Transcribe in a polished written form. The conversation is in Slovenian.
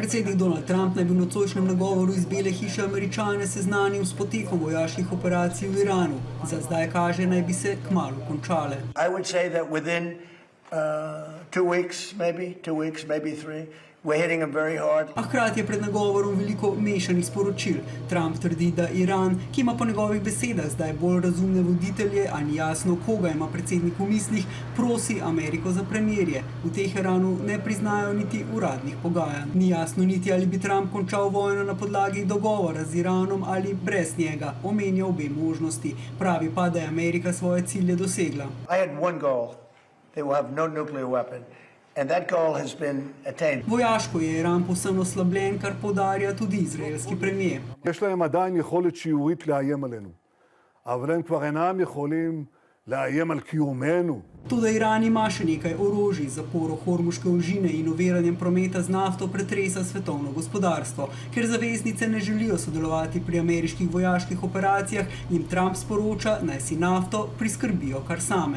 Predsednik Donald Trump naj bi v nocojšnjem nagovoru iz Bele hiše Američane seznanil s potekom vojaških operacij v Iranu. Za zdaj kaže, naj bi se kmalu končale. I would say that within 2 weeks, maybe 3, we're hitting them very hard. A hkrati je pred nagovorom veliko mešanih sporočil. Trump trdi, da Iran, ki ima po njegovih besedah zdaj bolj razumne voditelje, a ni jasno, koga ima predsednik v mislih, prosi Ameriko za premirje. V Teheranu ne priznajo niti uradnih pogajanj. Ni jasno niti, ali bi Trump končal vojno na podlagi dogovora z Iranom ali brez njega. Omenja obe možnosti. Pravi pa, da je Amerika svoje cilje dosegla. I had one goal. They will have no nuclear weapon. And that goal has been attained. Vojaško je Iran povsem oslabljen, kar poudarja tudi izraelski premier. יש להם עדיין יכולת שיורית לאיים עלינו, אבל הם כבר אינם יכולים לאיים על קיומנו. Toda Iran ima še nekaj orožij, zaporo Hormuške ožine in oviranjem prometa z nafto pretresa svetovno gospodarstvo. Ker zaveznice ne želijo sodelovati pri ameriških vojaških operacijah, jim Trump sporoča, naj si nafto priskrbijo kar same.